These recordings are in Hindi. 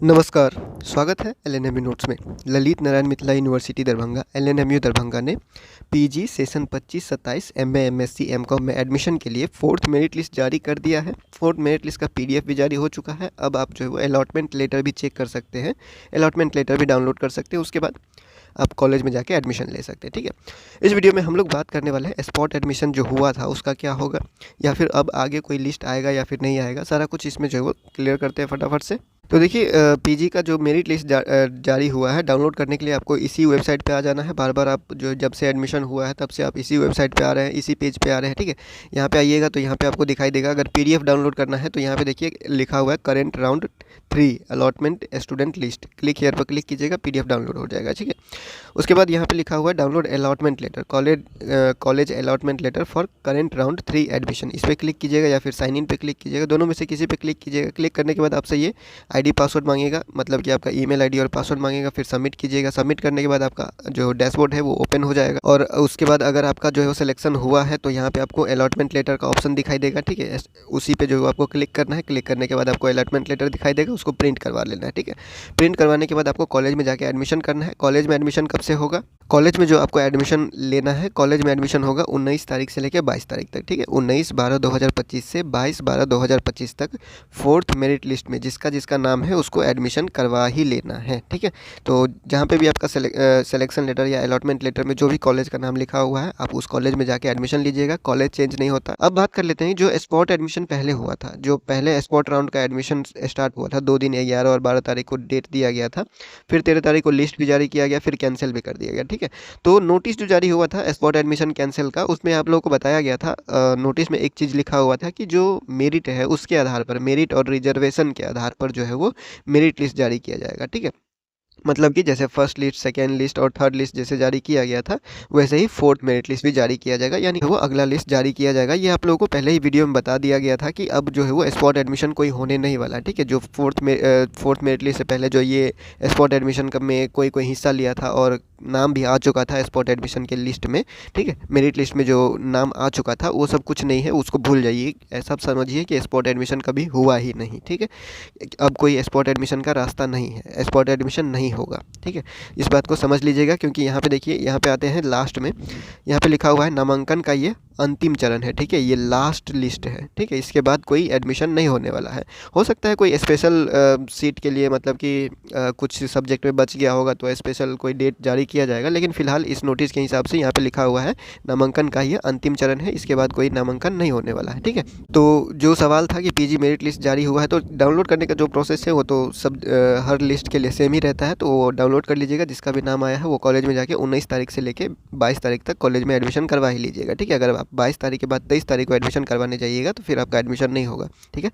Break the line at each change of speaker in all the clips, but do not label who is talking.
नमस्कार, स्वागत है एलएनएमयू नोट्स में। ललित नारायण मिथिला यूनिवर्सिटी दरभंगा एलएनएमयू दरभंगा ने PG session 25-27 MA MSc MCom में एडमिशन के लिए फोर्थ मेरिट लिस्ट जारी कर दिया है। फोर्थ मेरिट लिस्ट का पीडीएफ भी जारी हो चुका है। अब आप जो है वो अलॉटमेंट लेटर भी चेक कर सकते हैं, अलॉटमेंट लेटर भी डाउनलोड कर सकते हैं। उसके बाद आप कॉलेज में जाके एडमिशन ले सकते हैं। ठीक है, इस वीडियो में हम लोग बात करने वाले हैं स्पॉट एडमिशन जो हुआ था उसका क्या होगा, या फिर अब आगे कोई लिस्ट आएगा या फिर नहीं आएगा। सारा कुछ इसमें जो है वो क्लियर करते हैं फटाफट से। तो देखिए, पीजी का जो मेरिट लिस्ट जारी हुआ है, डाउनलोड करने के लिए आपको इसी वेबसाइट पे आ जाना है। बार बार आप जो जब से एडमिशन हुआ है तब से आप इसी वेबसाइट पे आ रहे हैं, इसी पेज पे आ रहे हैं। ठीक है, यहाँ पे आइएगा तो यहाँ पे आपको दिखाई देगा। अगर पीडीएफ डाउनलोड करना है तो यहाँ पे देखिए लिखा हुआ है current round 3 allotment student list. Click here पर क्लिक कीजिएगा, पीडीएफ डाउनलोड हो जाएगा। ठीक है, उसके बाद यहाँ पे लिखा हुआ है download allotment letter, college allotment letter for current round 3 admission. इस पर क्लिक कीजिएगा या फिर साइन इन पे क्लिक कीजिएगा, दोनों में से किसी पे क्लिक कीजिएगा। क्लिक करने के बाद आपसे ये आईडी पासवर्ड मांगेगा, मतलब कि आपका ईमेल आईडी और पासवर्ड मांगेगा। फिर सबमिट कीजिएगा। सबमिट करने के बाद आपका जो डैशबोर्ड है वो ओपन हो जाएगा। और उसके बाद अगर आपका जो है वो सिलेक्शन हुआ है तो यहाँ पे आपको अलॉटमेंट लेटर का ऑप्शन दिखाई देगा। ठीक है, उसी पे जो आपको क्लिक करना है। क्लिक करने के बाद आपको अलॉटमेंट लेटर दिखाई देगा, उसको प्रिंट करवा लेना है। ठीक है, प्रिंट करवाने के बाद आपको कॉलेज में जाके एडमिशन करना है। कॉलेज में एडमिशन कब से होगा? कॉलेज में जो आपको एडमिशन लेना है, कॉलेज में एडमिशन होगा 19 तारीख से लेकर 22 तारीख तक। ठीक है, 19/12/2025 से 22/12/2025 तक फोर्थ मेरिट लिस्ट में जिसका जिसका नाम है उसको एडमिशन करवा ही लेना है। ठीक है, तो जहाँ पे भी आपका सिलेक्शन लेटर या अलॉटमेंट लेटर में जो भी कॉलेज का नाम लिखा हुआ है, आप उस कॉलेज में जाके एडमिशन लीजिएगा। कॉलेज चेंज नहीं होता। अब बात कर लेते हैं जो स्पॉट एडमिशन पहले हुआ था, जो पहले स्पॉट राउंड का एडमिशन स्टार्ट हुआ था 2 दिन, 11 और 12 तारीख को डेट दिया गया था। फिर 13 तारीख को लिस्ट भी जारी किया गया, फिर कैंसिल भी कर दिया गया। ठीक है, तो नोटिस जो जारी हुआ था स्पॉट एडमिशन कैंसिल का, उसमें आप लोगों को बताया गया था, नोटिस में एक चीज़ लिखा हुआ था कि जो मेरिट है उसके आधार पर, मेरिट और रिजर्वेशन के आधार पर जो है वो मेरिट लिस्ट जारी किया जाएगा। ठीक है, मतलब कि जैसे फर्स्ट लिस्ट, सेकेंड लिस्ट और थर्ड लिस्ट जैसे जारी किया गया था, वैसे ही फोर्थ मेरिट लिस्ट भी जारी किया जाएगा, यानी वो अगला लिस्ट जारी किया जाएगा। ये आप लोगों को पहले ही वीडियो में बता दिया गया था कि अब जो है वो स्पॉट एडमिशन कोई होने नहीं वाला है। ठीक है, जो फोर्थ मेरिट लिस्ट से पहले जो ये स्पॉट एडमिशन में कोई हिस्सा लिया था और नाम भी आ चुका था स्पॉट एडमिशन के लिस्ट में, ठीक है, मेरिट लिस्ट में जो नाम आ चुका था वो सब कुछ नहीं है, उसको भूल जाइए। ऐसा समझिए कि स्पॉट एडमिशन कभी हुआ ही नहीं। ठीक है, अब कोई स्पॉट एडमिशन का रास्ता नहीं है, स्पॉट एडमिशन नहीं होगा। ठीक है, इस बात को समझ लीजिएगा, क्योंकि यहाँ पे देखिए, यहाँ पे आते हैं लास्ट में, यहाँ पे लिखा हुआ है नामांकन का ये अंतिम चरण है। ठीक है, ये लास्ट लिस्ट है। ठीक है, इसके बाद कोई एडमिशन नहीं होने वाला है। हो सकता है कोई स्पेशल सीट के लिए, मतलब कि कुछ सब्जेक्ट में बच गया होगा तो स्पेशल कोई डेट जारी किया जाएगा, लेकिन फिलहाल इस नोटिस के हिसाब से यहाँ पे लिखा हुआ है नामांकन का ये अंतिम चरण है, इसके बाद कोई नामांकन नहीं होने वाला है। ठीक है, तो जो सवाल था कि पीजी मेरिट लिस्ट जारी हुआ है, तो डाउनलोड करने का जो प्रोसेस है वो तो सब हर लिस्ट के लिए सेम ही रहता है, तो वो डाउनलोड कर लीजिएगा। जिसका भी नाम आया है वो कॉलेज में जाके 19 तारीख से लेके 22 तारीख तक कॉलेज में एडमिशन करवा ही लीजिएगा। ठीक है, अगर आप 22 तारीख के बाद 23 तारीख को एडमिशन करवाने जाइएगा तो फिर आपका एडमिशन नहीं होगा। ठीक है,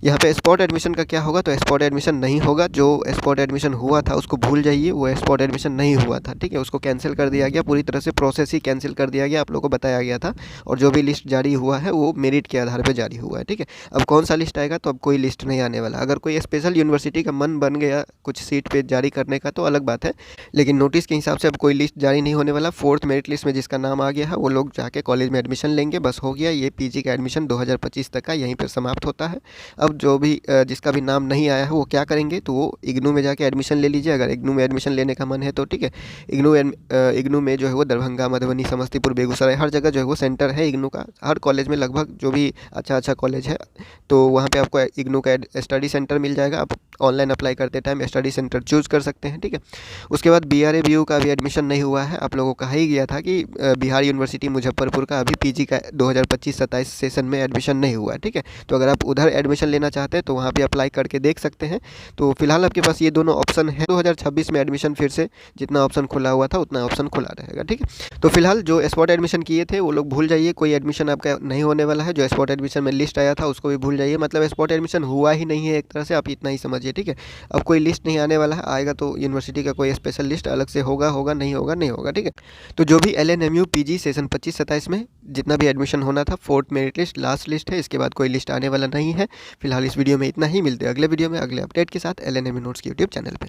यहाँ पे स्पॉट एडमिशन का क्या होगा, तो स्पॉट एडमिशन नहीं होगा। जो स्पॉट एडमिशन हुआ था उसको भूल जाइए, वो स्पॉट एडमिशन नहीं हुआ था। ठीक है, उसको कैंसिल कर दिया गया, पूरी तरह से प्रोसेस ही कैंसिल कर दिया गया, आप लोगों को बताया गया था। और जो भी लिस्ट जारी हुआ है वो मेरिट के आधार पर जारी हुआ है। ठीक है, अब कौन सा लिस्ट आएगा, तो अब कोई लिस्ट नहीं आने वाला। अगर कोई स्पेशल यूनिवर्सिटी का मन बन गया कुछ सीट पर जारी करने का तो अलग बात है, लेकिन नोटिस के हिसाब से अब कोई लिस्ट जारी नहीं होने वाला। फोर्थ मेरिट लिस्ट में जिसका नाम आ गया है वो लोग जाके कॉलेज में एडमिशन लेंगे, बस हो गया। ये पीजी का एडमिशन 2025 तक का यहीं पर समाप्त होता है। अब जो भी जिसका भी नाम नहीं आया है वो क्या करेंगे, तो वो इग्नू में जाके एडमिशन ले लीजिए, अगर इग्नू में एडमिशन लेने का मन है तो। ठीक है, इग्नू में जो है वो दरभंगा, मधुबनी, समस्तीपुर, बेगूसराय, हर जगह जो है वो सेंटर है इग्नू का। हर कॉलेज में लगभग जो भी अच्छा कॉलेज है तो वहाँ पे आपको इग्नू का स्टडी सेंटर मिल जाएगा। आप ऑनलाइन अप्लाई करते टाइम स्टडी सेंटर चूज़ कर सकते हैं। ठीक है, उसके बाद BRA-BU का भी एडमिशन नहीं हुआ है। आप लोगों को कहा ही गया था कि बिहार यूनिवर्सिटी मुजफ्फरपुर का अभी पीजी का 2025-27 सेशन में एडमिशन नहीं हुआ है। ठीक है, तो अगर आप उधर एडमिशन लेना चाहते हैं तो वहाँ पे अप्लाई करके देख सकते हैं। तो फिलहाल आपके पास ये दोनों ऑप्शन है। 2026 में एडमिशन फिर से जितना ऑप्शन खुला हुआ था उतना ऑप्शन खुला रहेगा। ठीक है, तो फिलहाल जो स्पॉट एडमिशन किए थे वो लोग भूल जाइए, कोई एडमिशन आपका नहीं होने वाला है। जो स्पॉट एडमिशन में लिस्ट आया था उसको भी भूल जाइए, मतलब स्पॉट एडमिशन हुआ ही नहीं है एक तरह से, आप इतना ही समझिए। ठीक है, अब कोई लिस्ट नहीं आने वाला है, आएगा तो यूनिवर्सिटी का कोई स्पेशल लिस्ट अलग से होगा, नहीं होगा, नहीं होगा। ठीक है, तो जो भी LNMU PG सेशन 25-27 में जितना भी एडमिशन होना था, fourth merit list last list है, इसके बाद कोई लिस्ट आने वाला नहीं है। फिलहाल इस वीडियो में इतना ही, मिलते हैं अगले वीडियो में अगले अपडेट के साथ LNMU नोट्स के यूट्यूब चैनल पे।